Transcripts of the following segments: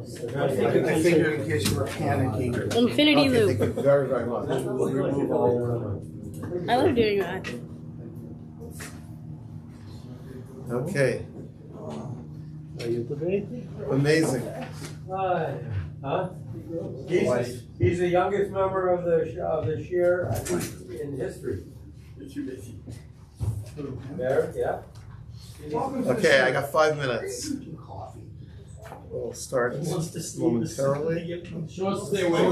I figured in case you were panicking. Infinity loop. Thank you very, very much. We'll remove all. I love doing that. Okay. Are you today? Amazing. Huh? He's the youngest member of the share, I think, in history. There, yeah. Okay, I got 5 minutes. We'll start momentarily. She wants to stay away.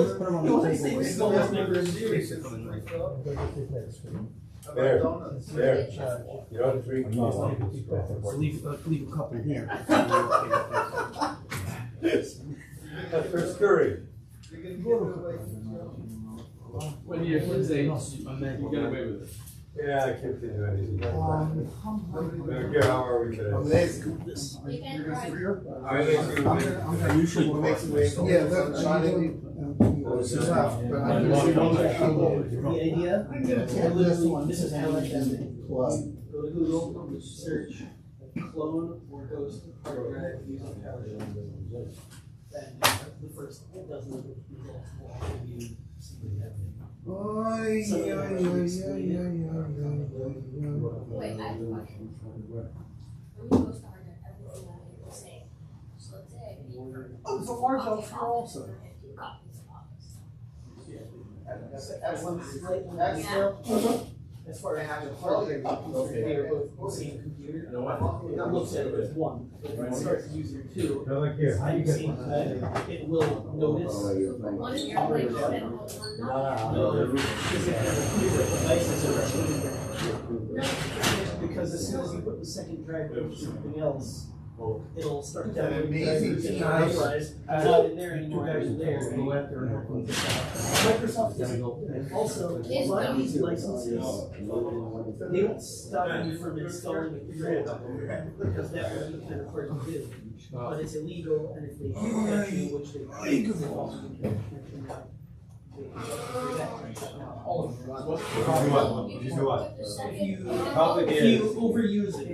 There. You don't drink Leave a couple here. That's for scurry. When you're his age, you get away with it. Yeah, I can't do anything. Okay, how are we today? Amazing. I usually make some waves. Yeah, that's The idea, this is how I go to Google, search clone or ghost hard drive using PowerShell. And the first dozen of results will give you something happening. Wait, I have a question. When you post hard drive, everything on it is the same. So let's say Oh, there's a large office also. 50 copies of Office. As far as the hard drive, they are both the same computer. It looks at it as one, but when it starts to use your two, I've seen that it will notice. One is your play mode and one not. No, because if the computer devices are because as soon as you put the second drive into something else, it'll start downloading drivers and realize I'm not in there anymore, I was there. Microsoft is also, a lot of these licenses, they don't stop you from installing a program because that would be kind of hard to do. But it's illegal, and if they do catch you, which they all of them. If you overuse an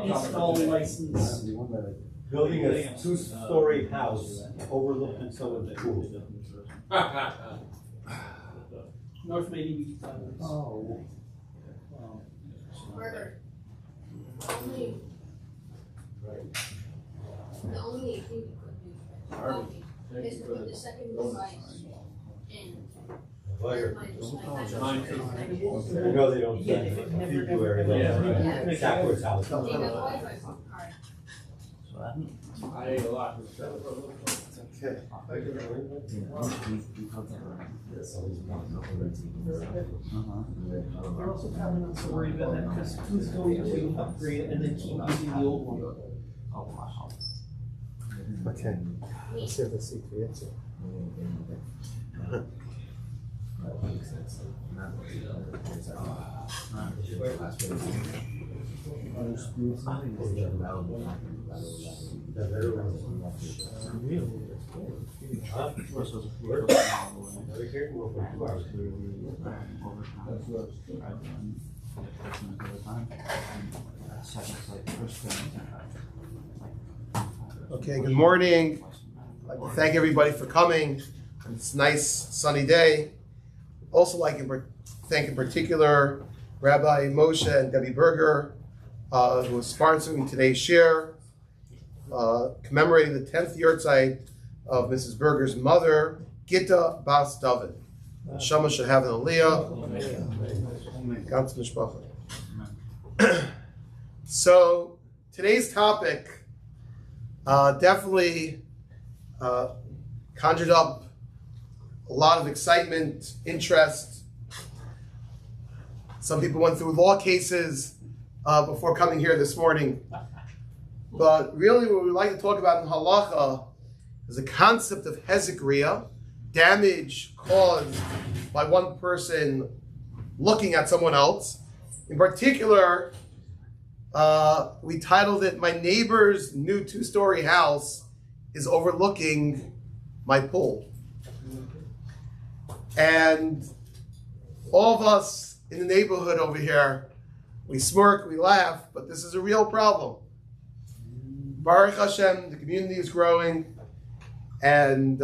install license, Building a 2-story house overlooking someone's pool. North Miami. Oh. Burger. The only thing you could do is to put the second device in. Fire. Mine I know they don't send a few areas. Backwards house. They got Wi-Fi card. I ate a lot. Okay. You're also probably not so worried about that because who's going to upgrade it and then keep using the old one? Okay. Let's see if the secret answer. Okay, good morning. I'd like to thank everybody for coming. It's a nice sunny day. Also like to thank in particular Rabbi Moshe and Debbie Berger, who are sponsoring today's share, commemorating the 10th yahrzeit of Mrs. Berger's mother, Gitta Bas David. Shama should have an aliyah. Ganz mishpacha. So today's topic definitely conjured up a lot of excitement, interest. Some people went through law cases before coming here this morning. But really what we'd like to talk about in halacha is the concept of Hezek Riyah, damage caused by one person looking at someone else. In particular, we titled it, "My Neighbor's New 2-Story House is Overlooking My Pool." And all of us in the neighborhood over here, we smirk, we laugh, but this is a real problem. Baruch Hashem, the community is growing, And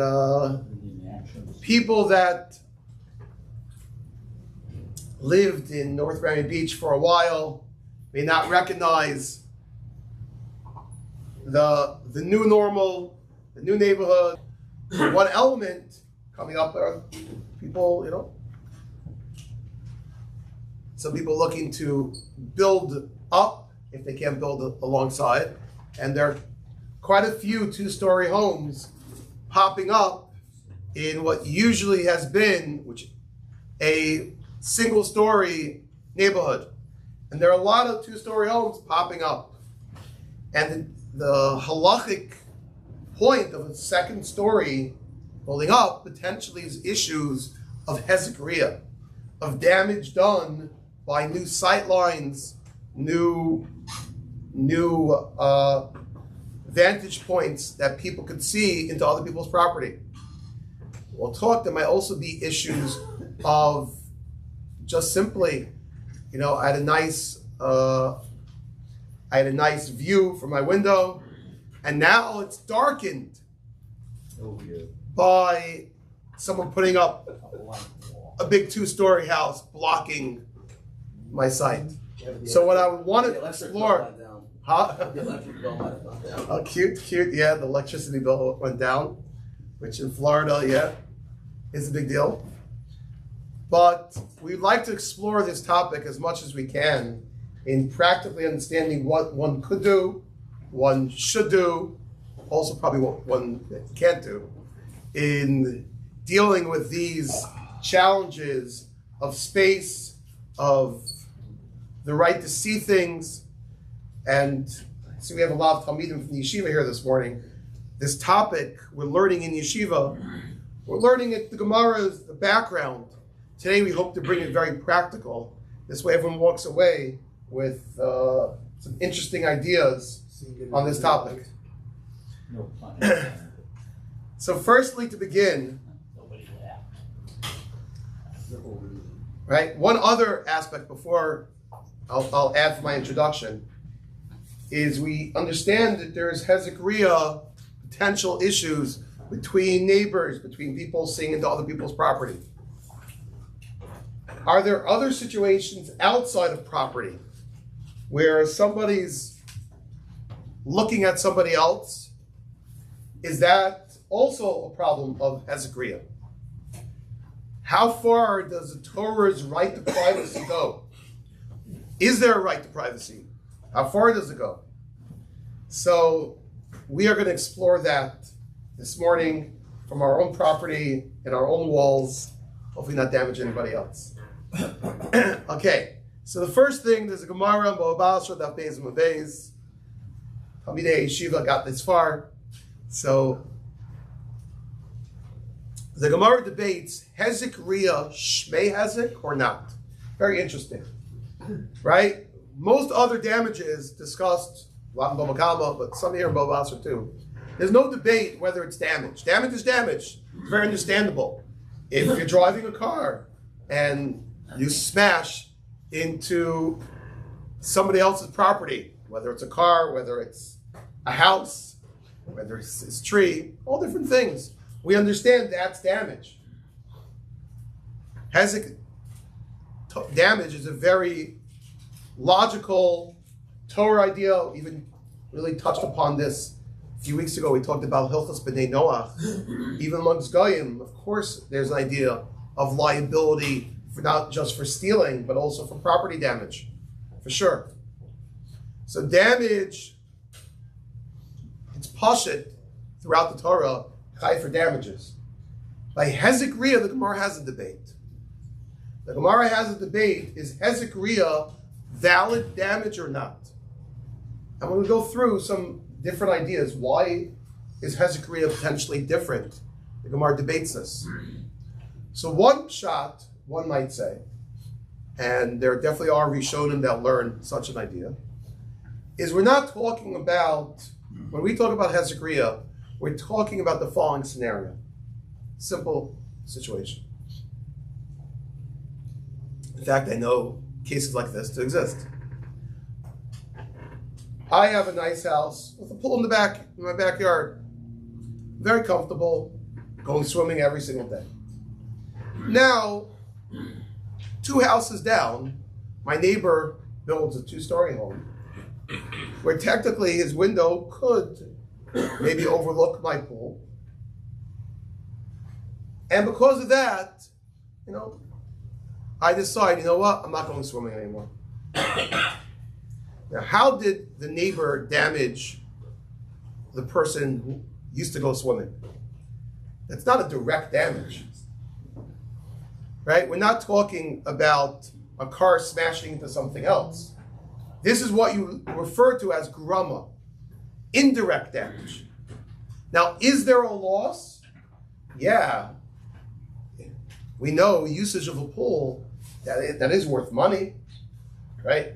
people that lived in North Miami Beach for a while may not recognize the new normal, the new neighborhood. One element coming up are people, some people looking to build up if they can't build alongside. And there are quite a few two-story homes popping up in what usually has been a single-story neighborhood. And there are a lot of two-story homes popping up. And the halachic point of a second story building up potentially is issues of Hezek, of damage done by new sight lines, new vantage points that people could see into other people's property. We'll talk, there might also be issues of just simply, I had a nice view from my window, and now it's darkened by someone putting up a big two-story house blocking my sight. So what I would want to explore, The electric bill might have gone down. oh, cute, yeah, the electricity bill went down, which in Florida, is a big deal. But we'd like to explore this topic as much as we can in practically understanding what one could do, one should do, also probably what one can't do, in dealing with these challenges of space, of the right to see things. And see, we have a lot of Talmidim from the yeshiva here this morning. This topic we're learning in yeshiva, we're learning it, the Gemara's, the background. Today we hope to bring it very practical. This way everyone walks away with some interesting ideas on this topic. So firstly, to begin, right, one other aspect before I'll add for my introduction is we understand that there's Hezek potential issues between neighbors, between people seeing into other people's property. Are there other situations outside of property where somebody's looking at somebody else? Is that also a problem of Hezek? How far does the Torah's right to privacy go? Is there a right to privacy? How far does it go? So we are going to explore that this morning from our own property and our own walls, hopefully not damage anybody else. Okay, so the first thing, there's a Gemara, Moabasra, Daf Beis and Beis. Talmidei Yeshiva got this far. So the Gemara debates, Hezek Riyah Shmei Hezek or not? Very interesting, right? Most other damages discussed, a lot in Bava Kama, but some here in Bava Basra too. There's no debate whether it's damage. Damage is damage. It's very understandable. If you're driving a car and you smash into somebody else's property, whether it's a car, whether it's a house, whether it's a tree, all different things, we understand that's damage. Hezek damage is a very logical Torah idea. Even really touched upon this a few weeks ago. We talked about Hilchos B'nai Noach. Even amongst Goyim, of course, there's an idea of liability for not just for stealing, but also for property damage, for sure. So damage, it's pashut throughout the Torah, chai for damages. By Hezek Riyah, the Gemara has a debate. The Gemara has a debate, is Hezek Riyah valid damage or not? I'm going to go through some different ideas. Why is Hezek Riyah potentially different? The Gemara debates this. So one shot, one might say, and there definitely are Rishonim that learn such an idea, is we're not talking about, when we talk about Hezek Riyah, we're talking about the following scenario. Simple situation. In fact, I know cases like this to exist. I have a nice house with a pool in my backyard. very comfortable, going swimming every single day. Now, 2 houses down, my neighbor builds a 2-story home where technically his window could maybe overlook my pool. And because of that, I decide, what? I'm not going swimming anymore. Now, how did the neighbor damage the person who used to go swimming? That's not a direct damage, right? We're not talking about a car smashing into something else. This is what you refer to as grumma, indirect damage. Now, is there a loss? Yeah. We know usage of a pool, that is worth money, right?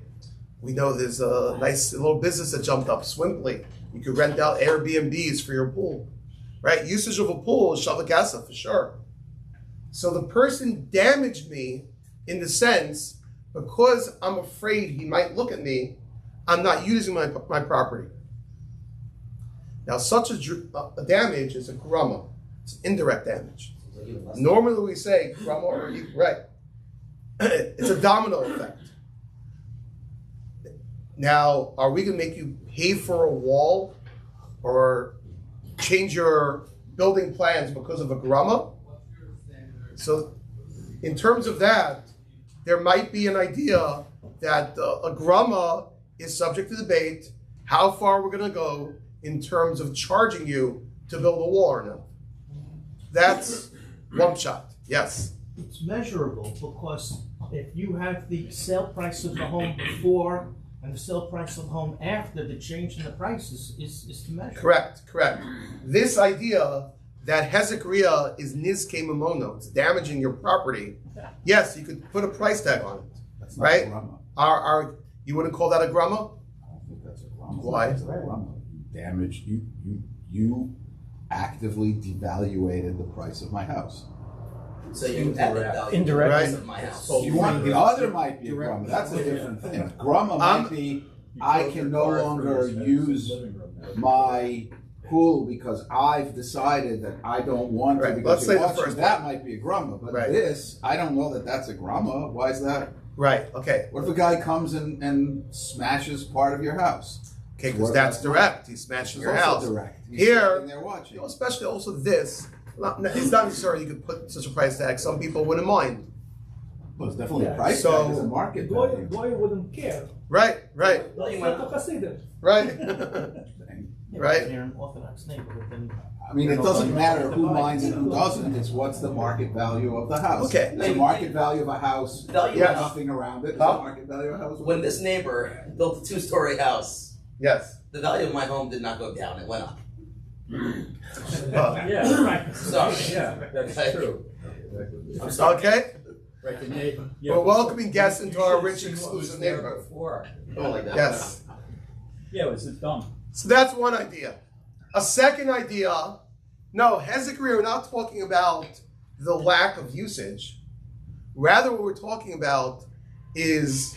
We know there's a nice little business that jumped up, Swimply. You could rent out Airbnbs for your pool, right? Usage of a pool is shavakasa for sure. So the person damaged me in the sense, because I'm afraid he might look at me, I'm not using my property. Now, such a damage is a grumma. It's indirect damage. Normally we say grumma or right. It's a domino effect. Now, are we going to make you pay for a wall or change your building plans because of a grumma? So, in terms of that, there might be an idea that a grumma is subject to debate, how far we're going to go in terms of charging you to build a wall or not. That's one shot. Yes? It's measurable because if you have the sale price of the home before and the sale price of the home after, the change in the price is to measure. Correct. This idea that Hezek Riyah is nizke mamono, it's damaging your property. Yes, you could put a price tag on it. That's not right? a grumma. You wouldn't call that a grumma? I don't think that's a grumma. Why? That's a grumma. Damage. You actively devaluated the price of my house. So you added value Indirect. to the price of my house. You want the other might be a grumma. That's a different thing. Grumma might be I can no longer use my pool because I've decided that I don't want to. Right. Because Let's say the watching. first That might be a grumma, but Right. this I don't know that that's a grumma. Why is that? Right, okay. What if a guy comes and smashes part of your house? Okay, because What that's about direct. He's smashing It's your also house. direct. He's Here, standing there watching. especially also this, it's not necessarily you could put such a price tag. Some people wouldn't mind. Well, it's definitely a Yeah. price So- tag. It's a market Goy value. wouldn't care. Right. That's not a Hasidim. Right. Yeah, Right. If you're an Orthodox neighborhood, then I mean, it doesn't matter who minds and who doesn't. It's what's the market value of the house. Okay. It's the market value of a house. Value Yes. of a house. Nothing around it. It's Huh? the market value of a house. When this neighbor built a 2-story house, Yes. the value of my home did not go down; it went up. Yeah, right. Sorry. Yeah, that's Okay. true. I'm sorry. Okay. Right, the neighbor. We're welcoming guests into our rich, exclusive neighborhood. I don't like that. Yes. Yeah, it was dumb. So that's one idea. A second idea, no, Hezek Riyah, we're not talking about the lack of usage. Rather, what we're talking about is,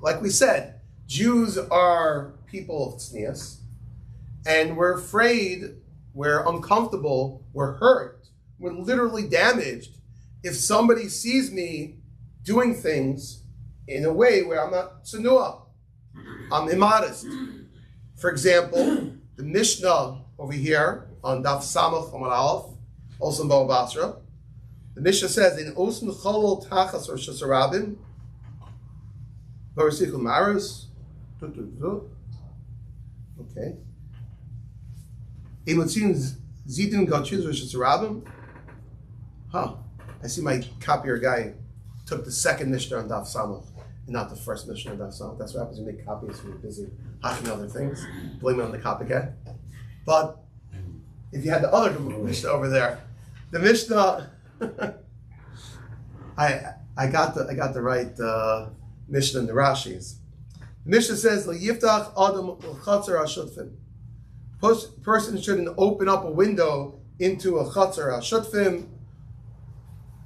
like we said, Jews are people of tznius, and we're afraid, we're uncomfortable, we're hurt, we're literally damaged if somebody sees me doing things in a way where I'm not tsunua, I'm immodest. For example, the Mishnah over here on Daf Samach Amar Aleph, also in Bava Basra, the Mishnah says, "In Osun Cholol Tachas or Shasarabim, Varasichul Maris." Okay. Emotzin Zidin Gachuz or Shasarabim. Huh. I see my copier guy took the second Mishnah on Daf Samach and not the first Mishnah on Daf Samach. That's what happens when you make copies when you're busy hacking other things. Blame it on the copycat. But if you had the other Mishnah over there, the Mishnah, I got the right Mishnah in the Rashis. The Mishnah says, "Yiftach adam l'chatzar hashutfim." Person shouldn't open up a window into a chatzar hashutfim.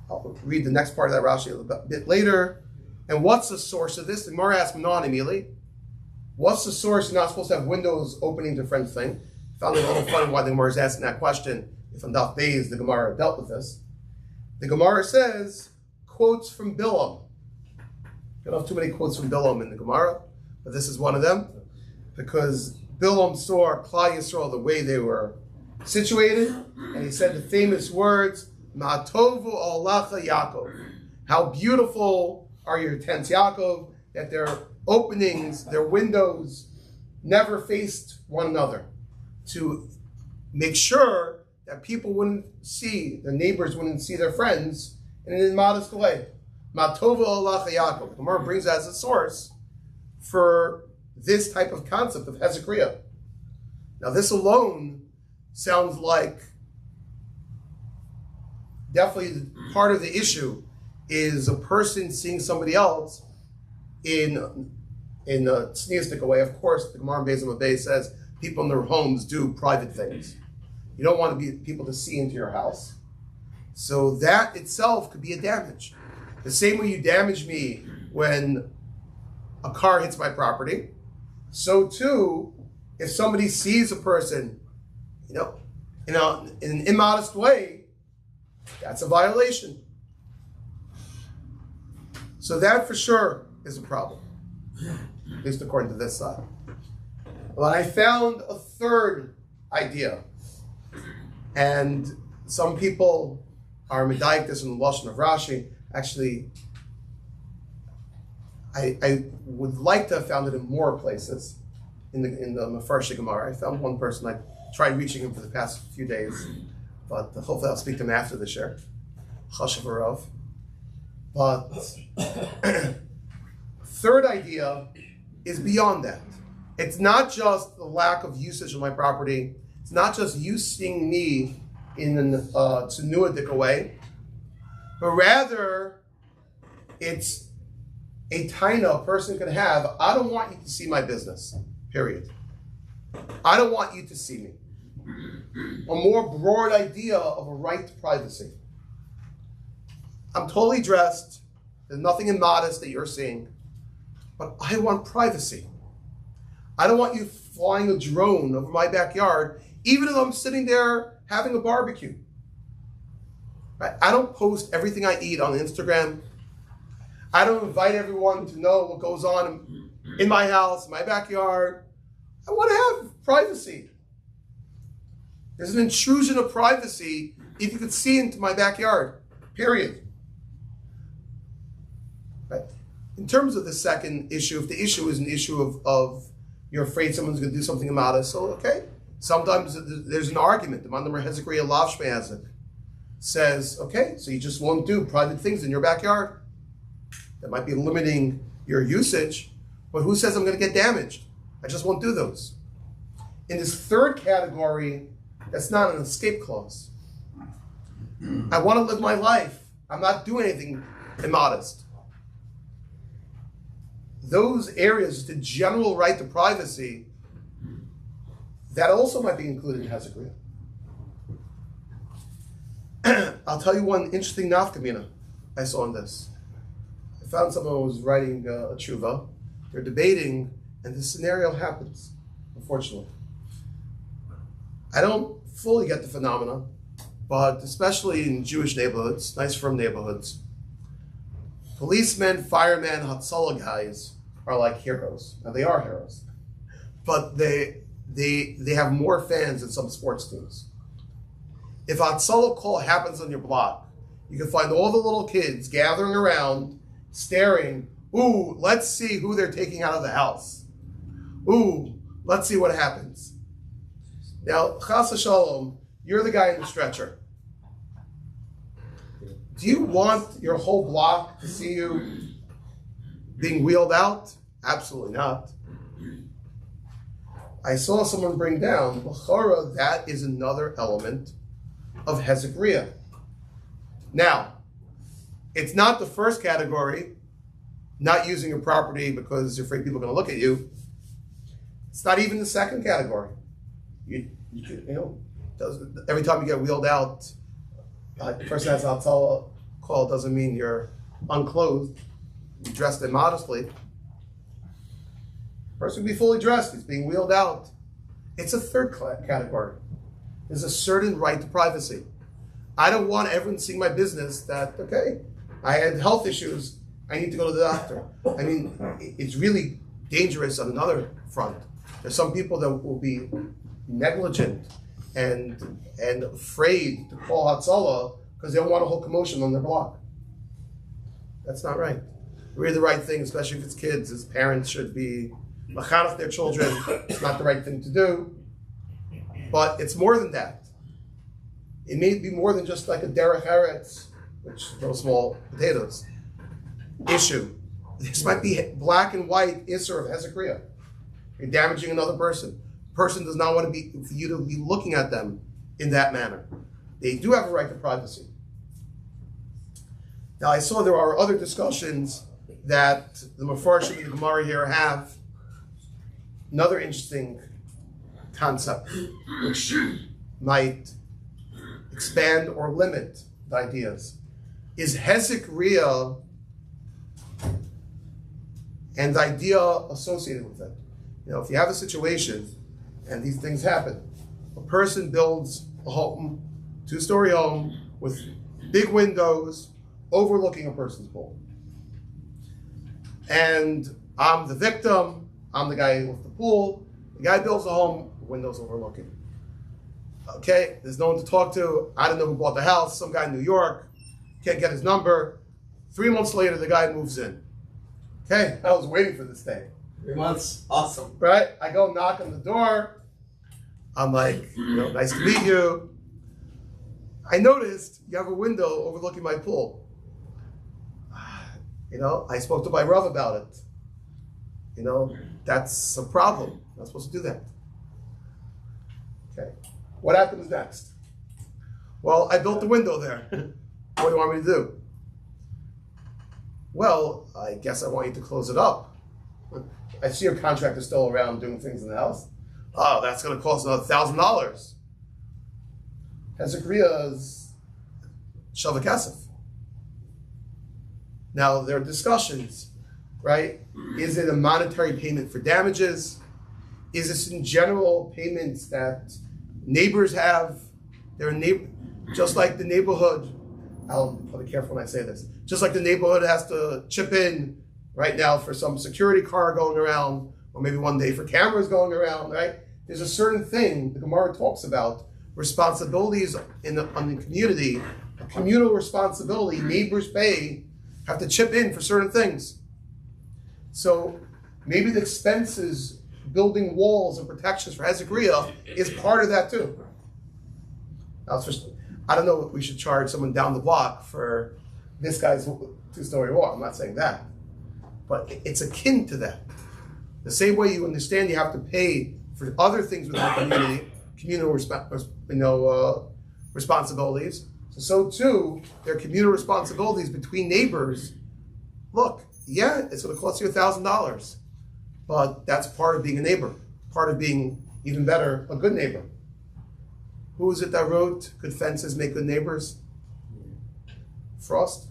I'll read the next part of that Rashi a bit later. And what's the source of this? The Gemara asks Manon immediately. What's the source? You're not supposed to have windows opening to friends' thing. Found it a little funny why the Gemara is asking that question. If on Daf Beis the Gemara dealt with this. The Gemara says, quotes from Bilam. You don't have too many quotes from Bilam in the Gemara, but this is one of them. Because Bilam saw Klal Yisrael the way they were situated, and he said the famous words, Ma'atovu Olacha Yaakov. How beautiful are your tents, Yaakov, that their openings, their windows never faced one another, to make sure that people wouldn't see, their neighbors wouldn't see their friends in an immodest way. Ma'atovu Olacha Yaakov. The Gemara brings that as a source for this type of concept of Hezek Riyah. Now this alone sounds like definitely part of the issue is a person seeing somebody else in a sneistic way. Of course, the Gemara in Beis Hamikdash says people in their homes do private things. You don't want people to see into your house. So that itself could be a damage. The same way you damage me when a car hits my property, so too, if somebody sees a person, in an immodest way, that's a violation. So that for sure is a problem, at least according to this side. But I found a third idea, and some people are medayik this in the Lashon of Rashi. Actually, I would like to have found it in more places in the Mefarshei Gemara. I found one person, I tried reaching him for the past few days, but hopefully I'll speak to him after the share. Chashav Arav. But third idea is beyond that. It's not just the lack of usage of my property. It's not just you seeing me in a tsunuadik way, but rather it's a taina a person can have. I don't want you to see my business, period. I don't want you to see me. A more broad idea of a right to privacy. I'm totally dressed. There's nothing immodest that you're seeing. But I want privacy. I don't want you flying a drone over my backyard, even if I'm sitting there having a barbecue. Right? I don't post everything I eat on Instagram. I don't invite everyone to know what goes on in my house, my backyard. I want to have privacy. There's an intrusion of privacy if you could see into my backyard, period. Right? In terms of the second issue, if the issue is an issue of you're afraid someone's going to do something immodest, so okay. Sometimes there's an argument. The Mandamar Hezek Riyah Lav Shmei Hezek says, okay, so you just won't do private things in your backyard. That might be limiting your usage, but who says I'm going to get damaged? I just won't do those. In this third category, that's not an escape clause. I want to live my life. I'm not doing anything immodest. Those areas, the general right to privacy, that also might be included in Hezek Riyah. I'll tell you one interesting nafkamina I saw on this. I found someone who was writing a tshuva. They're debating, and this scenario happens, unfortunately. I don't fully get the phenomena, but especially in Jewish neighborhoods, nice firm neighborhoods, policemen, firemen, Hatzalah guys are like heroes. Now they are heroes, but they have more fans than some sports teams. If a Hatzalah call happens on your block, you can find all the little kids gathering around, staring. Ooh, let's see who they're taking out of the house. Ooh, let's see what happens. Now, Chas v'shalom, you're the guy in the stretcher. Do you want your whole block to see you being wheeled out? Absolutely not. I saw someone bring down, L'chora, that is another element of Hezek Riyah. Now, it's not the first category, not using your property because you're afraid people are going to look at you. It's not even the second category. Every time you get wheeled out, the person has an Hatzalah call doesn't mean you're unclothed, you're dressed immodestly. The person can be fully dressed, he's being wheeled out. It's a third category. There's a certain right to privacy. I don't want everyone seeing my business that, okay, I had health issues, I need to go to the doctor. I mean, it's really dangerous on another front. There's some people that will be negligent and afraid to call Hatzalah because they don't want a whole commotion on their block. That's not right. Really the right thing, especially if it's kids, is parents should be machanech their children. It's not the right thing to do. But it's more than that. It may be more than just like a derech eretz, which is no small potatoes, issue. This might be black and white isser of Hezek Riyah. You're damaging another person. The person does not want to be for you to be looking at them in that manner. They do have a right to privacy. Now I saw there are other discussions that the Mefarshim and the Gemara here have. Another interesting concept, which might expand or limit the ideas, is Hezek Riyah and the idea associated with it. You know, if you have a situation and these things happen, a person builds a home, 2-story home with big windows overlooking a person's pool. And I'm the victim, I'm the guy with the pool, the guy builds a home, windows overlooking. Okay, there's no one to talk to, I don't know who bought the house, some guy in New York, can't get his number. 3 months later, the guy moves in. Okay, I was waiting for this day. 3 months, awesome. Right? I go knock on the door. I'm like, nice to meet you. I noticed you have a window overlooking my pool. I spoke to my Rav about it. That's a problem. I'm not supposed to do that. Okay. What happens next? Well, I built the window there. What do you want me to do? Well, I guess I want you to close it up. I see your contractor still around doing things in the house. Oh, that's going to cost another $1,000. Hezek Riyah's Shavah Kesef. Now, there are discussions, right? Is it a monetary payment for damages? Is this in general payments that neighbors have? Just like the neighborhood, I'll be careful when I say this, just like the neighborhood has to chip in right now for some security car going around, or maybe one day for cameras going around, right? There's a certain thing the Gemara talks about, responsibilities on the community, a communal responsibility, neighbors have to chip in for certain things. So maybe the expenses, building walls and protections for Hezek Riyah is part of that too. I don't know if we should charge someone down the block for this guy's 2-story wall. I'm not saying that. But it's akin to that. The same way you understand you have to pay for other things within the community, communal responsibilities. So too, there are communal responsibilities between neighbors. Look, yeah, it's going to cost you $1,000, but that's part of being a neighbor, part of being, even better, a good neighbor. Who is it that wrote, good fences make good neighbors? Frost?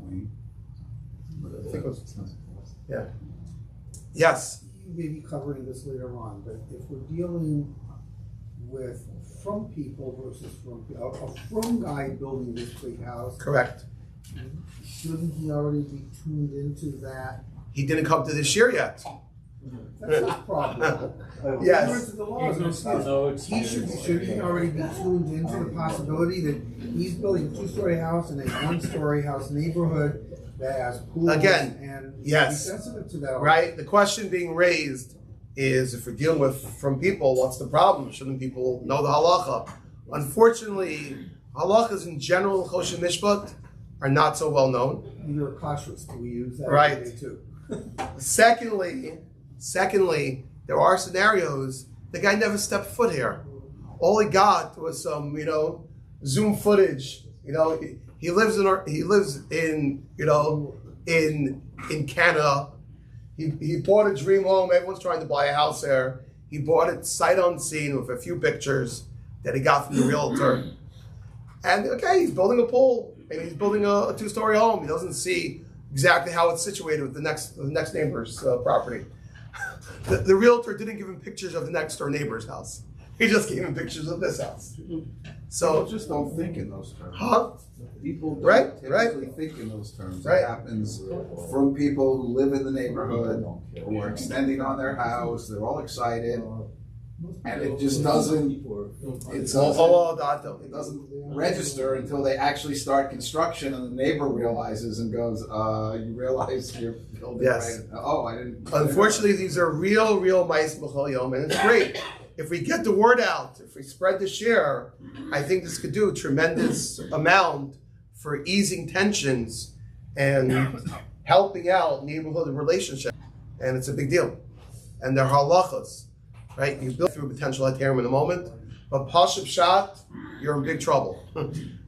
I think it was, yeah. Yes? You may be covering this later on, but if we're dealing with from people versus from a from guy building this big house. Correct. Shouldn't he already be tuned into that? He didn't come to this year yet. That's not a problem. Yes. The laws, should he already be tuned into the possibility that he's building a 2-story house in a 1-story house neighborhood that has pools and yes, be sensitive to that. Right. The question being raised is, if we're dealing with from people, what's the problem? Shouldn't people know the halacha? Unfortunately, halachas in general, Choshen Mishpat, are not so well known. You're cautious. We use that right too. Secondly, there are scenarios the guy never stepped foot here. All he got was some, Zoom footage. He lives in Canada. He bought a dream home. Everyone's trying to buy a house there. He bought it sight unseen with a few pictures that he got from the realtor. And he's building a pool. Maybe he's building a 2-story home. He doesn't see exactly how it's situated with the next neighbor's property. The realtor didn't give him pictures of the next door neighbor's house. He just gave him pictures of this house. People So, just don't think in those terms. huh? People don't Right, typically think in those terms. Right. It happens from people who live in the neighborhood, who are extending on their house, they're all excited, and it just doesn't, it doesn't register until they actually start construction and the neighbor realizes and goes, you realize you're building Yes. right? Oh, I didn't. Unfortunately, these are real mice b'chol yom, and it's great. If we get the word out, if we spread the share, I think this could do a tremendous amount for easing tensions and helping out neighborhood relationships. And it's a big deal. And they're halachas, right? You build through potential heterim in a moment, but pashup shot, you're in big trouble.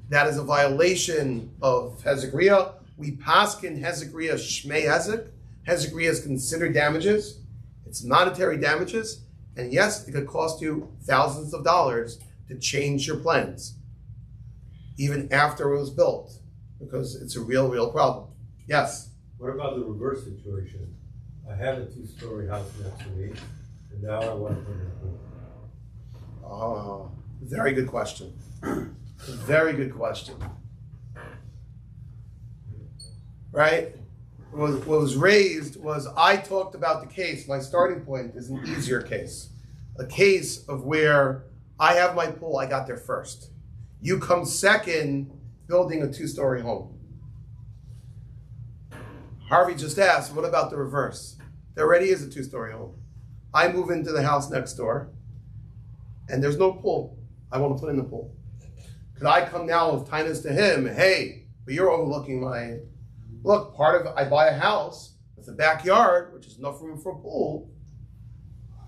That is a violation of Hezek Riyah. We paskin Hezek Riyah shmei Hezek. Hezek Riyah is considered damages. It's monetary damages. And yes, it could cost you thousands of dollars to change your plans, even after it was built, because it's a real problem. Yes? What about the reverse situation? I have a two-story house next to me, and now I want to put in a pool. Oh, very good question. Very good question. Right? What was raised was I talked about the case. My starting point is an easier case. A case of where I have my pool, I got there first. You come second building a two-story home. Harvey just asked, what about the reverse? There already is a two-story home. I move into the house next door and there's no pool. I want to put in the pool. Could I come now with tinus to him? Hey, but you're overlooking my... Look, I buy a house with a backyard, which is enough room for a pool.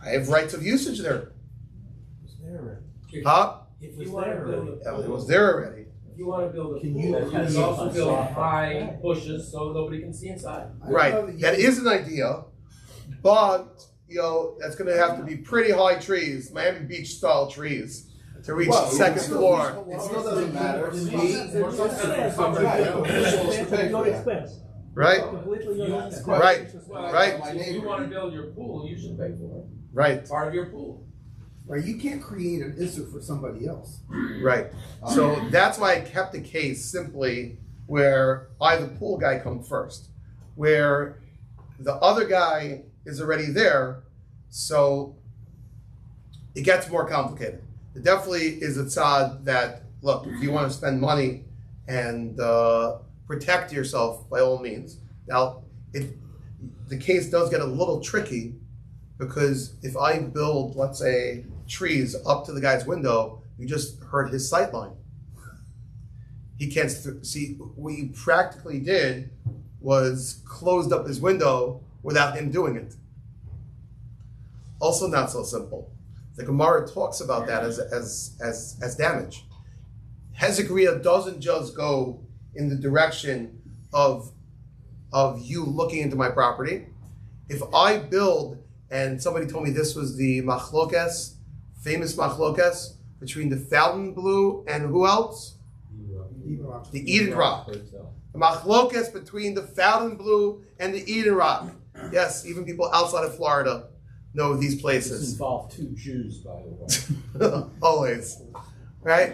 I have rights of usage there. Huh? If you want to build a Yeah, it was there already. If you want to build a Can pool, you you can create also a build soft- high bushes so nobody can see inside. Right. That is an idea, but that's going to have to be pretty high trees, Miami Beach style trees, to reach the second floor. It still doesn't matter. No expense. Right? Completely no expense. Right. Well, Right. If you want to build your pool, you should pay for it. Right. Part of your pool. Right, you can't create an issue for somebody else. Right. So that's why I kept the case simply where I, the pool guy, come first, where the other guy is already there, so it gets more complicated. It definitely is a tzad that, look, if you want to spend money and protect yourself, by all means. Now, the case does get a little tricky because if I build, let's say, trees up to the guy's window, you just hurt his sight line. He can't see. What you practically did was closed up his window without him doing it. Also not so simple. The Gemara talks about that as damage. Hezek Riyah doesn't just go in the direction of you looking into my property. If I build, and somebody told me this was the machlokes, famous machlokes, between the fountain blue and who else? The Eden Rock. The machlokes between the fountain blue and the Eden Rock. Yes, even people outside of Florida know these This places. involved two Jews, by the way. Always. Right?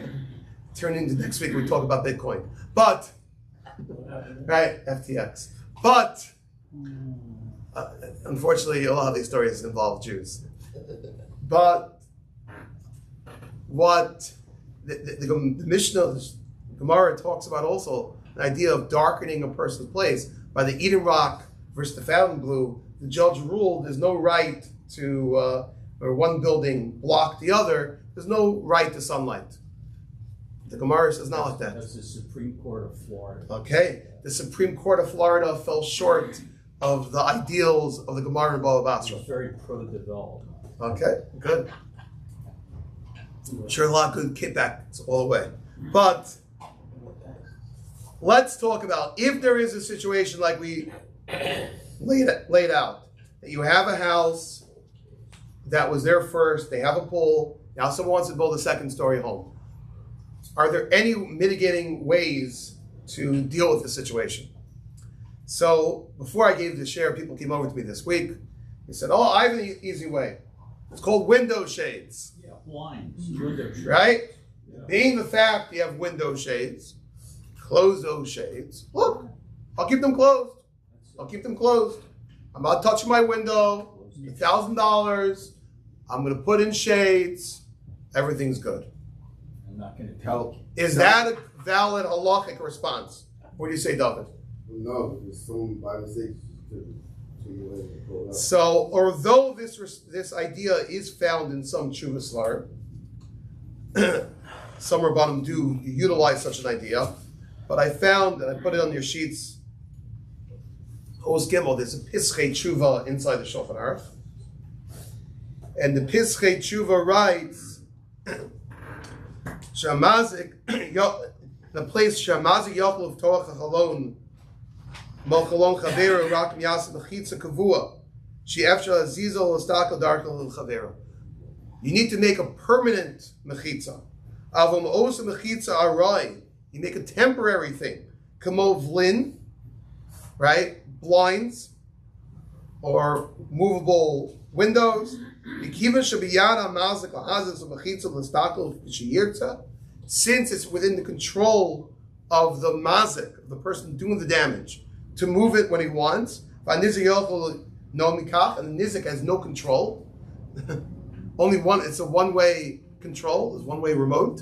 Turn into next week we talk about Bitcoin. But, right, FTX. But, unfortunately, a lot of these stories involve Jews. But, what the Mishnah, the Gemara talks about also, the idea of darkening a person's place. By the Eden Rock versus the Fountain Blue, the judge ruled there's no right to, or one building block the other, there's no right to sunlight. The Gemara says not like that. That's the Supreme Court of Florida. Okay, the Supreme Court of Florida fell short of the ideals of the Gemara and Baba Basra. It's very pro-development. Okay, good. Sure, a lot of good kickbacks all the way. But let's talk about if there is a situation like we laid out, that you have a house that was there first, they have a pool, now someone wants to build a second-story home. Are there any mitigating ways to deal with the situation? So before I gave the share, people came over to me this week He said, oh, I have an easy way. It's called window shades. Yeah, blinds, window shades. Right? Yeah. Being the fact you have window shades, close those shades. Look, I'll keep them closed. I'll keep them closed. I'm not touching my window. $1,000. I'm going to put in shades. Everything's good. I'm not going to tell. Is that a valid halachic response? What do you say, David? No, it's some by mistake to pull up. So, although this idea is found in some Chuvas Lar, some Rabbanim do utilize such an idea, but I found, and I put it on your sheets, Os Gimel, there's a Pischei Tshuva inside the Shulchan Aruch, and the Pischei Tshuva writes, Shamazik, the place Shamazik Yochel Torach HaChalon Mochalon Chavera Rak Miyasa Mechitza Kavua She Efshal Azizel Estakel Darkel Chavera. You need to make a permanent mechitza. Avom Osa Mechitza Arai. You make a temporary thing. Kamo Vlin, right? Blinds or movable windows. Since it's within the control of the mazik, the person doing the damage, to move it when he wants, and the nizik has no control. Only one. It's a one-way control. It's one-way remote.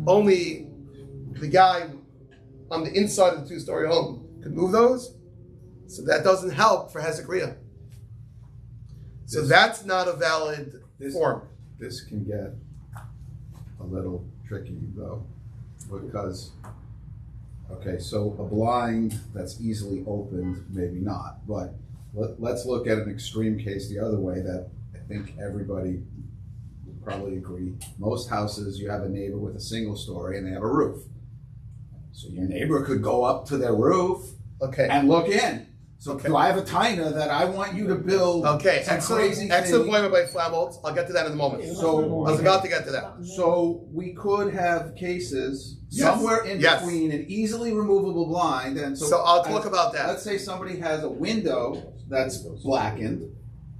Only the guy on the inside of the two-story home could move those. So that doesn't help for Hezek Riyah. So that's not a valid form. This can get a little tricky though, because, okay, so a blind that's easily opened, maybe not, but let's look at an extreme case the other way that I think everybody would probably agree. Most houses, you have a neighbor with a single story and they have a roof. So your neighbor could go up to their roof and look in. So do I have a taina that I want you to build some crazy thing? Excellent point by Flamoltz. I'll get to that in a moment. So I was about to get to that. So we could have cases somewhere in between an easily removable blind, and so I'll talk about that. Let's say somebody has a window that's blackened,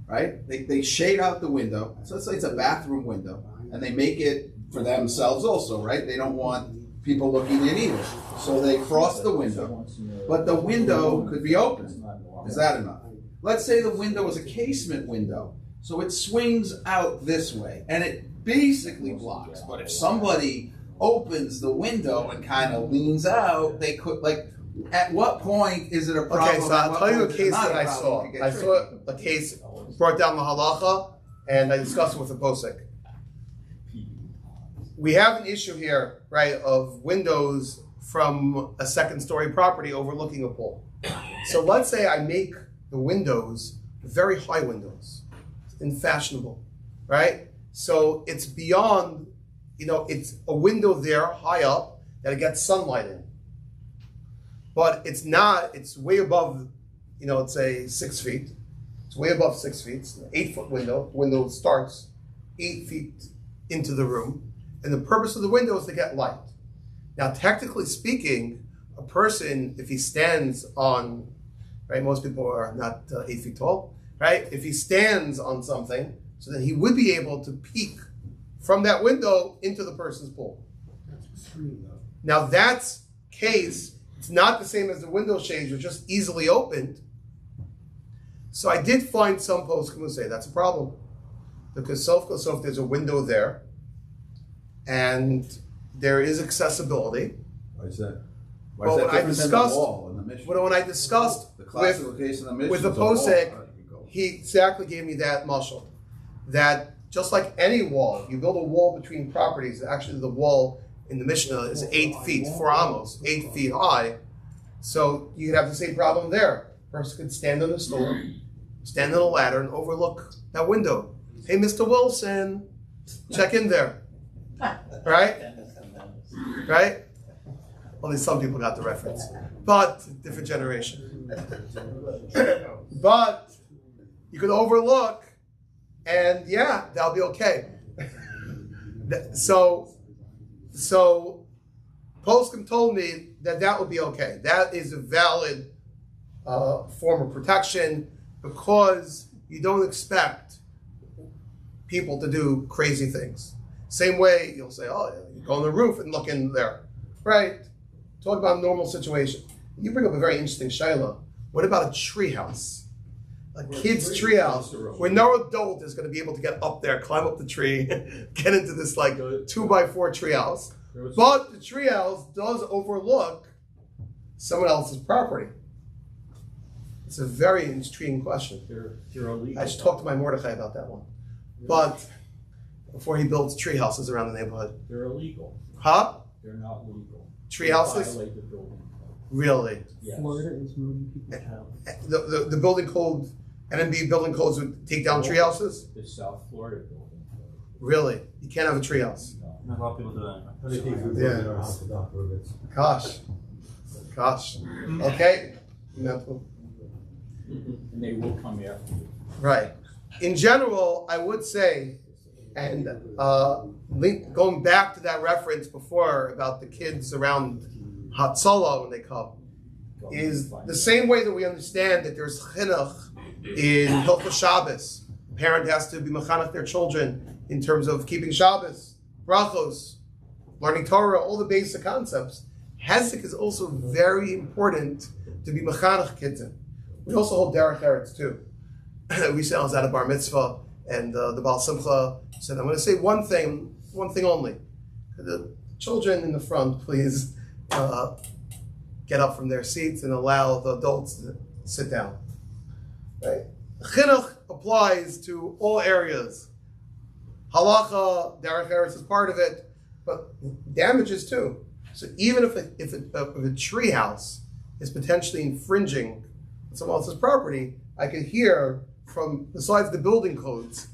right? They shade out the window. So let's say it's a bathroom window, and they make it for themselves also, right? They don't want people looking in either. So they frost the window, but the window could be open. Is that enough? Let's say the window is a casement window, so it swings out this way, and it basically blocks. But if somebody opens the window and kind of leans out, they could, like, at what point is it a problem? Okay, so I'll tell you a case that I saw. I saw a case, brought down the halacha, and I discussed it with the posek. We have an issue here, right, of windows from a second-story property overlooking a pool. So let's say I make the windows very high windows, and fashionable, right? So it's beyond, it's a window there high up that it gets sunlight in. But it's not, it's way above, let's say 6 feet. It's way above 6 feet. It's an 8-foot window. The window starts 8 feet into the room. And the purpose of the window is to get light. Now, technically speaking, a person, if he stands on, right, most people are not 8 feet tall, right? If he stands on something, so then he would be able to peek from that window into the person's pool. That's extreme, though. Now, that's case, it's not the same as the window shades, which are just easily opened. So I did find some poskim who say that's a problem. Because if there's a window there, and there is accessibility. Why is that? Why is that different than the wall in the Mishnah? When I discussed the classical case in the Mishnah with the posek, he exactly gave me that mashal. That just like any wall, you build a wall between properties. Actually, the wall in the Mishnah is 8 feet, 4 amos, 8 feet high. So you could have the same problem there. A person could stand on a stool, stand on a ladder, and overlook that window. Hey, Mr. Wilson, check in there. Right? Right? Only some people got the reference. But, different generation. But, you could overlook, and yeah, that'll be okay. So Poskim told me that would be okay. That is a valid form of protection because you don't expect people to do crazy things. Same way, you'll say, oh, you go on the roof and look in there, right? Talk about a normal situation. You bring up a very interesting shayla. What about a tree house? A kid's tree house where no adult is going to be able to get up there, climb up the tree, get into this like 2x4 tree house. But the tree house does overlook someone else's property. It's a very intriguing question. I should talk to my Mordechai about that one. But before he builds tree houses around the neighborhood. They're illegal. Huh? They're not legal. Tree houses? Violate the building code. Really? Yes. Florida is moving people's house. The building code, NMB building codes would take down tree houses? The South Florida building code. Really? You can't have a tree house? No. A lot of people do that. Yeah. Gosh. Okay. And they will come after you. Right. In general, I would say, and going back to that reference before about the kids around Hatzalah when they come, is the same way that we understand that there's chinuch in Hilchos Shabbos. A parent has to be mechanech their children in terms of keeping Shabbos, brachos, learning Torah, all the basic concepts. Hezek is also very important to be mechanech kids in. We also hold derech eretz too. We say I was at a bar mitzvah, and the Baal Simcha said, "I'm going to say one thing only. The children in the front, please get up from their seats and allow the adults to sit down." Right? Chinuch applies to all areas. Halacha, derech eretz is part of it, but damages too. So even if a tree house is potentially infringing on someone else's property, I can hear from, besides the building codes,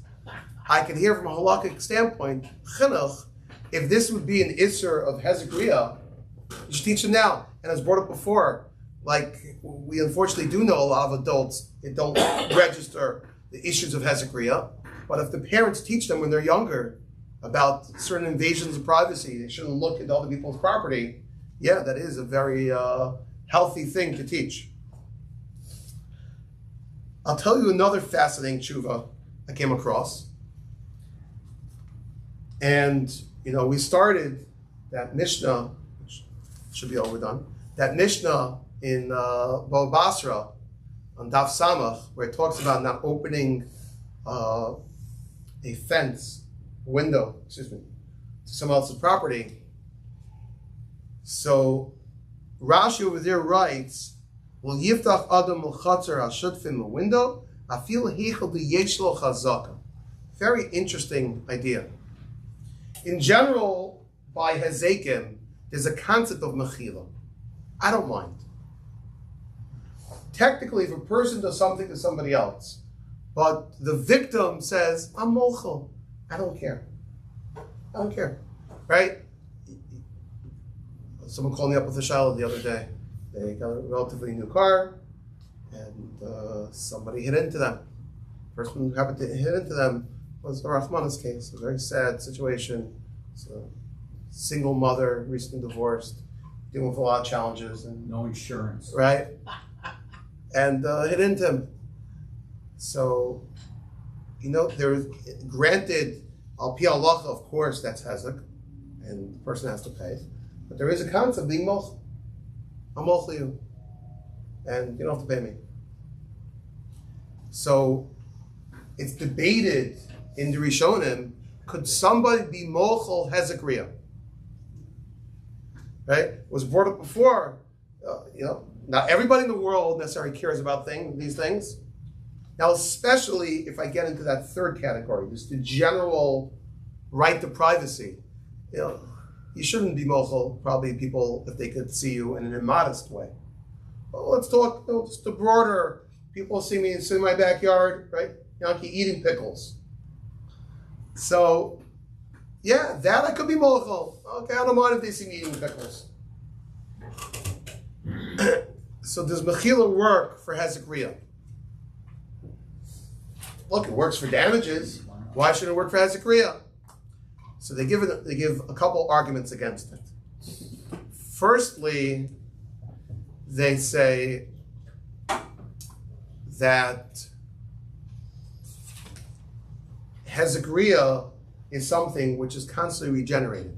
I can hear from a halakhic standpoint, chinuch, if this would be an isser of Hezek Riyah, you should teach them now. And as brought up before, like we unfortunately do know a lot of adults that don't register the issues of Hezek Riyah, but if the parents teach them when they're younger about certain invasions of privacy, they shouldn't look at other people's property, yeah, that is a very healthy thing to teach. I'll tell you another fascinating tshuva I came across. And, we started that Mishnah, which should be overdone, that Mishnah in Bava Basra on Daf Samach, where it talks about not opening a window, to someone else's property. So Rashi over there writes, "Well, yiftach adam l'chatzer hashutfin the window, afil hichel yeshlo chazaka." Very interesting idea. In general, by Hezekim, there's a concept of mechila. I don't mind. Technically, if a person does something to somebody else, but the victim says, "I'm mochel," I don't care. Right? Someone called me up with a shayla the other day. They got a relatively new car, and somebody hit into them. The person who happened to hit into them was a Rahmana's case, a very sad situation. It's a single mother, recently divorced, dealing with a lot of challenges. And no insurance. Right? And hit into him. So, there's, granted, al pi halacha, of course, that's Hezek, and the person has to pay. But there is a concept being mochel. I'm mochel you, and you don't have to pay me. So it's debated in the Rishonim, could somebody be mochel Hezek Riyah? Right? It was brought up before. Not everybody in the world necessarily cares about these things. Now, especially if I get into that third category, just the general right to privacy. You shouldn't be mochel, probably people, if they could see you in an immodest way. Well, let's talk, just the broader, people see me in my backyard, right? Yankee eating pickles. So, yeah, that I could be mochel. Okay, I don't mind if they see me eating pickles. So does mechila work for Hezek Riyah? Look, it works for damages. Why shouldn't it work for Hezek Riyah? So they give a couple arguments against it. Firstly, they say that Hezek Riyah is something which is constantly regenerated.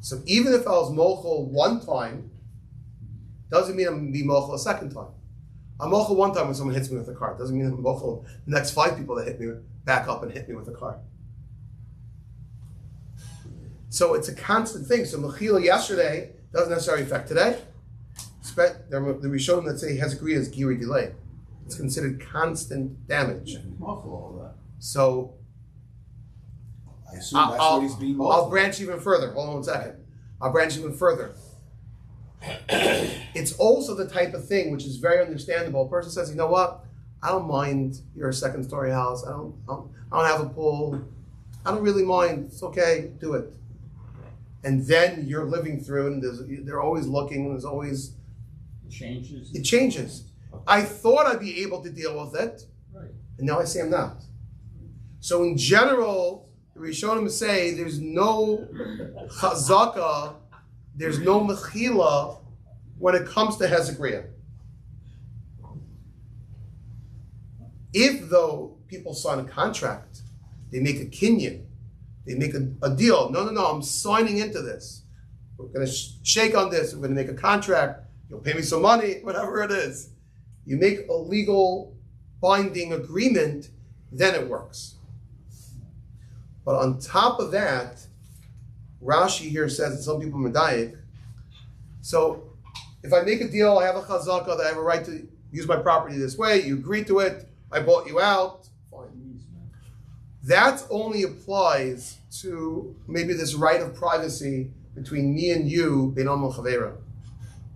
So even if I was mochel one time, doesn't mean I'm going to be mochel a second time. I'm mochel one time when someone hits me with a car. Doesn't mean I'm mochel the next 5 people that hit me back up and hit me with a car. So it's a constant thing. So mechila yesterday doesn't necessarily affect today. The Rishonim that say Hezek Riyah is giri delay. It's considered constant damage. So I assume that's what he's being I'll branch even further. Hold on 1 second. I'll branch even further. It's also the type of thing which is very understandable. A person says, you know what? I don't mind your 2nd-story house. I don't have a pool. I don't really mind. It's okay. Do it. And then you're living through it, and they're always looking. There's always it changes. I thought I'd be able to deal with it, right, and now I say I'm not. So in general, the Rishonim say there's no chazaka, there's no mechila when it comes to Hezek Riyah. If though people sign a contract, they make a kinyan, they make a deal. No, I'm signing into this. We're going to shake on this. We're going to make a contract. You'll pay me some money, whatever it is. You make a legal binding agreement, then it works. But on top of that, Rashi here says that some people are medayik. So if I make a deal, I have a chazaka that I have a right to use my property this way, you agree to it, I bought you out, fine. That only applies to maybe this right of privacy between me and you, Beinam L'Chaveira.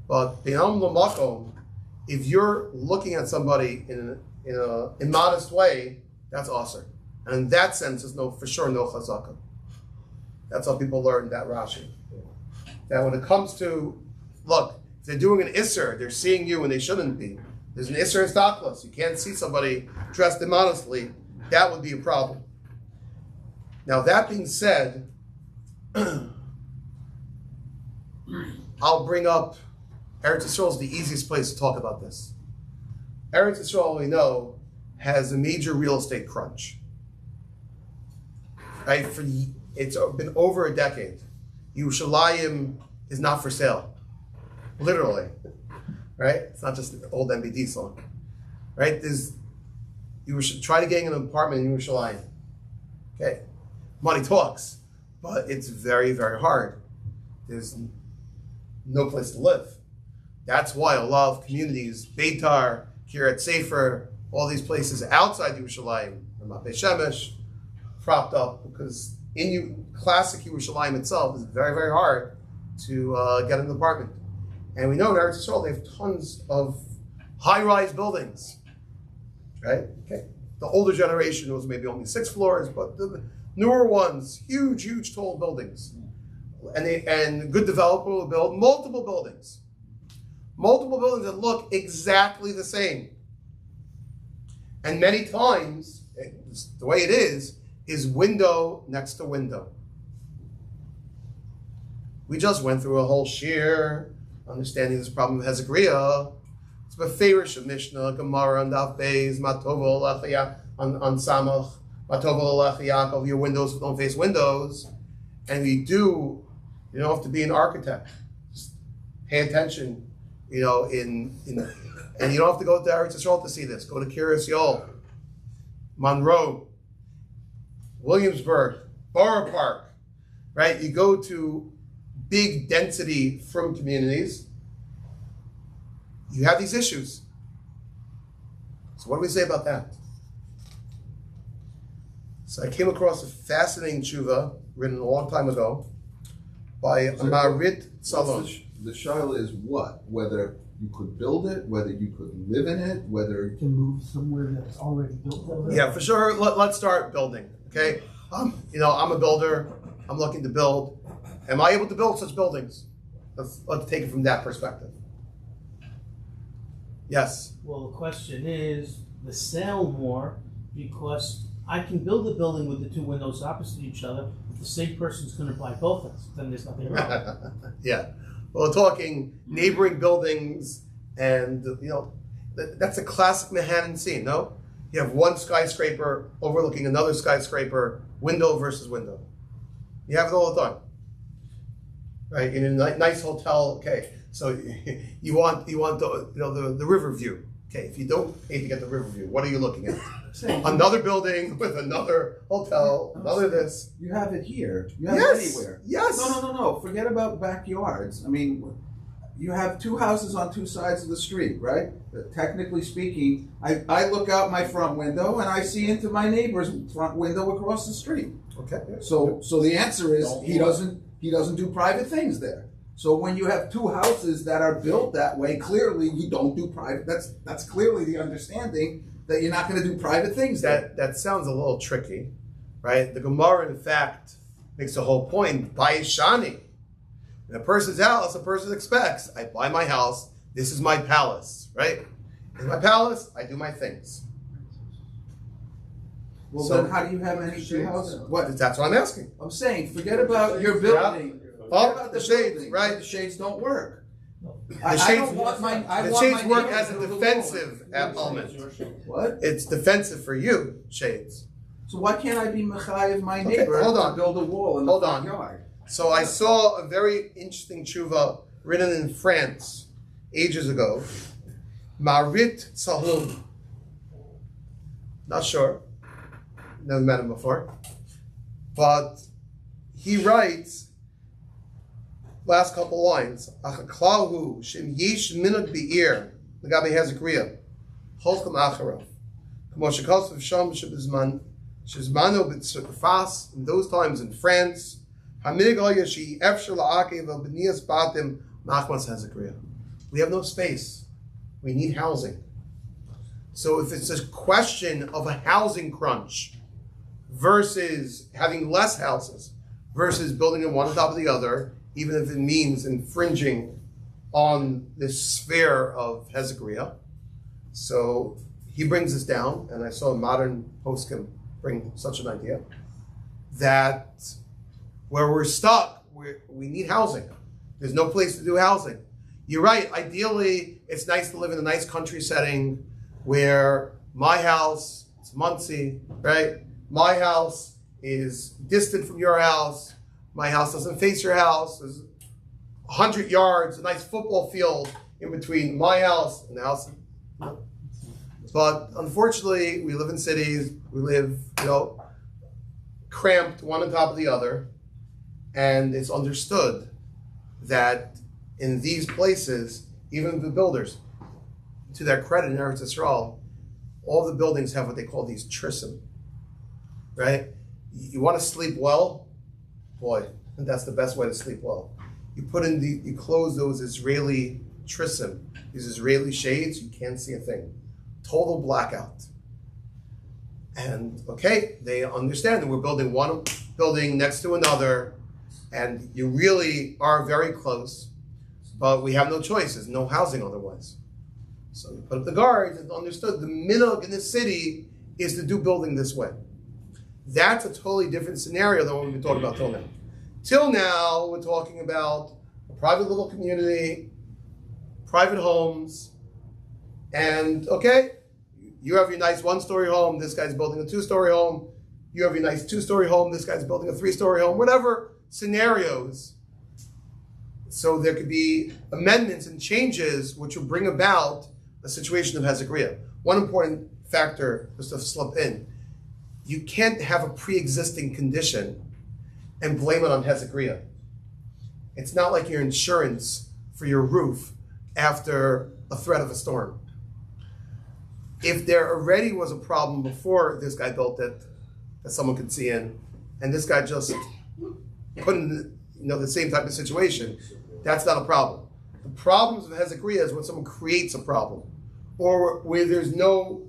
But Beinam L'Makom, if you're looking at somebody in an immodest way, that's aser. And in that sense, there's for sure no chazaka. That's how people learn that Rashi. That when it comes to, look, if they're doing an isser, they're seeing you when they shouldn't be. There's an isser histaklos. You can't see somebody dressed immodestly. That would be a problem. Now that being said, I'll bring up Eretz Yisrael is the easiest place to talk about this. Eretz Yisrael, we know, has a major real estate crunch. Right? It's been over a decade. Yerushalayim is not for sale. Literally. Right? It's not just an old MBD song. Right? You should try to get an apartment in Yerushalayim. Okay? Money talks. But it's very, very hard. There's no place to live. That's why a lot of communities, Beitar, Kiryat Sefer, all these places outside Yerushalayim, Ramat Beit Shemesh, propped up because in classic Yerushalayim itself is very, very hard to get an apartment. And we know in Eretz Yisrael they have tons of high-rise buildings, right? Okay. The older generation was maybe only 6 floors, but the newer ones, huge, huge, tall buildings. And a good developer will build multiple buildings that look exactly the same. And many times, the way it is window next to window. We just went through a whole shir understanding this problem of Hezek Riyah. It's my favorite Mishnah, Gemara, on Daf Beis, Matovo Alachia on Samach, Matovo Alachia of your windows don't face windows. And you don't have to be an architect. Just pay attention, and you don't have to go to Eretz Yisrael to see this. Go to Kiryas Yol, Monroe, Williamsburg, Borough Park, right? You go to big density from communities, you have these issues. So what do we say about that? So I came across a fascinating tshuva written a long time ago by Marit Salosh. The shaila is what? Whether you could build it, whether you could live in it, whether to move somewhere that's already built. Yeah, for sure. Let's start building. Okay, I'm a builder. I'm looking to build. Am I able to build such buildings? Let's take it from that perspective. Yes. Well, the question is the sale more because I can build a building with the 2 windows opposite each other. If the same person's going to buy both of us, then there's nothing wrong. Yeah. Well, we're talking neighboring buildings, and that's a classic Manhattan scene. No, You have one skyscraper overlooking another skyscraper, window versus window. You have it all the time, right? In a nice hotel, okay. So you want the river view. Okay, if you don't pay to get the river view, what are you looking at? Another building with another hotel, another this. You have it here. You have Yes, it anywhere. yes. No. Forget about backyards. I mean, you have two houses on two sides of the street, right? Technically speaking, I look out my front window and I see into my neighbor's front window across the street. Okay. So the answer is he doesn't do private things there. So when you have two houses that are built that way, clearly you don't do private. That's clearly the understanding that you're not going to do private things there. That sounds a little tricky, right? The Gemara, in fact, makes the whole point. By Shani, in a person's house, a person expects, I buy my house, this is my palace, right? In my palace, I do my things. Well, So- then how do you have any two houses? What? That's what I'm asking. I'm saying, forget about your building. Oh, Forget about the shades, building. right? The shades don't work. The shades want my work neighbor as to a build a defensive wall. element. What? It's defensive for you, shades. So why can't I be mechayev my Okay, neighbor hold to on. build a wall in the Hold front on. yard? So I saw a very interesting tshuva written in France ages ago. Marit Tzahum. Not sure. Never met him before. But he writes, last couple lines, Achaklahu Shem Yesh Minuk Be'ir L'gabe Hezek Riyah Holchem Acharav Kamo Shekos of Sham Shebizman Shizmano B'Tzfas in those times in France Haminig Al Yashi Efshel La'akev Al B'Nias Batim Machmas Hezek Riyah. We have no space. We need housing. So if it's a question of a housing crunch versus having less houses versus building them one on top of the other, even if it means infringing on this sphere of Hezek Riyah. So he brings this down, and I saw a modern poskim bring such an idea, that where we're stuck, we need housing. There's no place to do housing. You're right, ideally, it's nice to live in a nice country setting where my house, it's Muncie, right? My house is distant from your house. My house doesn't face your house. There's 100 yards, a nice football field in between my house and the house. But unfortunately, we live in cities. We live, cramped one on top of the other. And it's understood that in these places, even the builders, to their credit in Eretz Yisrael, all the buildings have what they call these trisim, right? You want to sleep well? Boy, and that's the best way to sleep well. You close those Israeli trisim, these Israeli shades, you can't see a thing. Total blackout. And okay, they understand that we're building one building next to another, and you really are very close, but we have no choice. There's no housing otherwise. So you put up the guards and understood the minhag in the city is to do building this way. That's a totally different scenario than what we've been talking about till now. Till now, we're talking about a private little community, private homes, and okay, you have your nice one-story home, this guy's building a two-story home, you have your nice two-story home, this guy's building a three-story home, whatever scenarios. So there could be amendments and changes which will bring about a situation of Hezek Riyah. One important factor, just to slip in, you can't have a pre-existing condition and blame it on Hezek Riyah. It's not like your insurance for your roof after a threat of a storm. If there already was a problem before this guy built it, that someone could see in, and this guy just put in the same type of situation, that's not a problem. The problems of Hezek Riyah is when someone creates a problem, or where there's no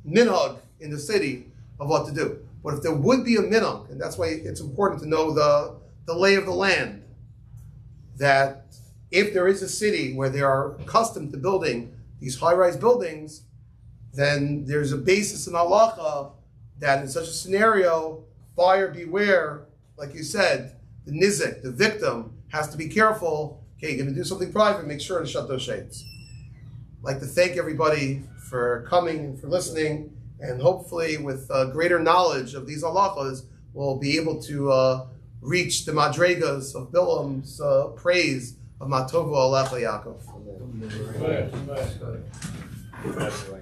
minhag in the city of what to do. But if there would be a minhag, and that's why it's important to know the lay of the land, that if there is a city where they are accustomed to building these high-rise buildings, then there's a basis in halacha that in such a scenario, buyer beware, like you said, the nizik, the victim, has to be careful. Okay, you're going to do something private, make sure to shut those shades. I'd like to thank everybody for coming and for listening, And hopefully with greater knowledge of these halachas, we'll be able to reach the madregas of Bilam's praise of Matovu Alecha Yaakov. Right.